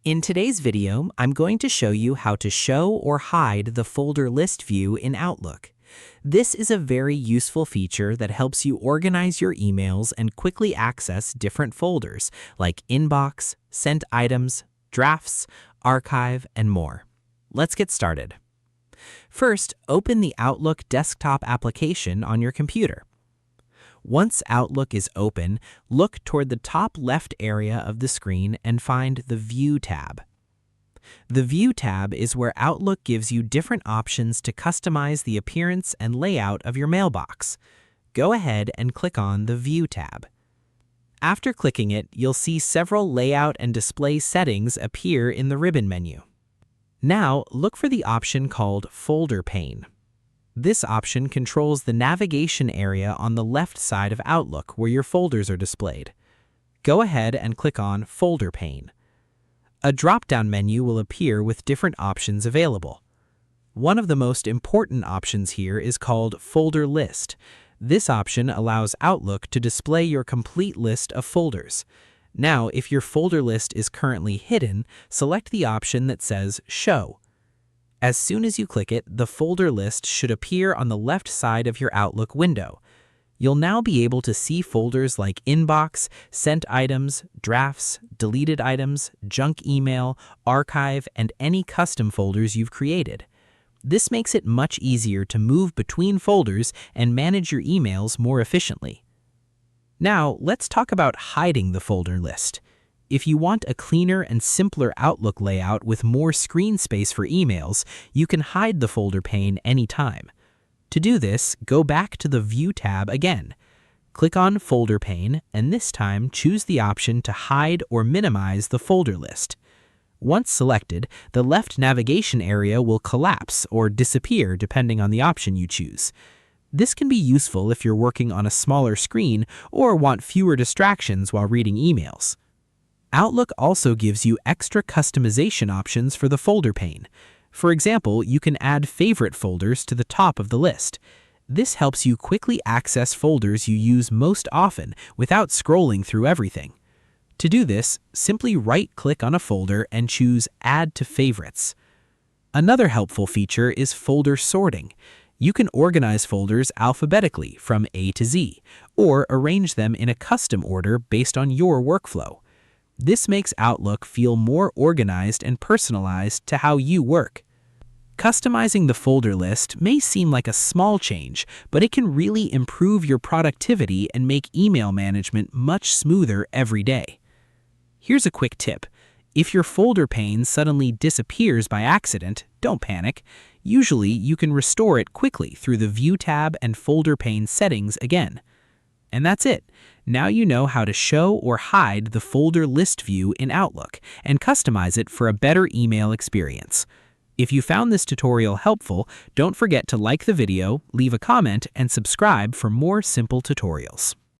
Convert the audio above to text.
In today's video, I'm going to show you how to show or hide the folder list view in Outlook. This is a very useful feature that helps you organize your emails and quickly access different folders like Inbox, Sent Items, Drafts, Archive, and more. Let's get started. First, open the Outlook desktop application on your computer. Once Outlook is open, look toward the top left area of the screen and find the View tab. The View tab is where Outlook gives you different options to customize the appearance and layout of your mailbox. Go ahead and click on the View tab. After clicking it, you'll see several layout and display settings appear in the ribbon menu. Now, look for the option called Folder Pane. This option controls the navigation area on the left side of Outlook where your folders are displayed. Go ahead and click on Folder Pane. A drop-down menu will appear with different options available. One of the most important options here is called Folder List. This option allows Outlook to display your complete list of folders. Now, if your folder list is currently hidden, select the option that says Show. As soon as you click it, the folder list should appear on the left side of your Outlook window. You'll now be able to see folders like Inbox, Sent Items, Drafts, Deleted Items, Junk Email, Archive, and any custom folders you've created. This makes it much easier to move between folders and manage your emails more efficiently. Now, let's talk about hiding the folder list. If you want a cleaner and simpler Outlook layout with more screen space for emails, you can hide the folder pane anytime. To do this, go back to the View tab again. Click on Folder Pane, and this time choose the option to hide or minimize the folder list. Once selected, the left navigation area will collapse or disappear depending on the option you choose. This can be useful if you're working on a smaller screen or want fewer distractions while reading emails. Outlook also gives you extra customization options for the folder pane. For example, you can add favorite folders to the top of the list. This helps you quickly access folders you use most often without scrolling through everything. To do this, simply right-click on a folder and choose Add to Favorites. Another helpful feature is folder sorting. You can organize folders alphabetically from A to Z, or arrange them in a custom order based on your workflow. This makes Outlook feel more organized and personalized to how you work. Customizing the folder list may seem like a small change, but it can really improve your productivity and make email management much smoother every day. Here's a quick tip. If your folder pane suddenly disappears by accident, don't panic. Usually, you can restore it quickly through the View tab and Folder Pane settings again. And that's it. Now you know how to show or hide the folder list view in Outlook and customize it for a better email experience. If you found this tutorial helpful, don't forget to like the video, leave a comment, and subscribe for more simple tutorials.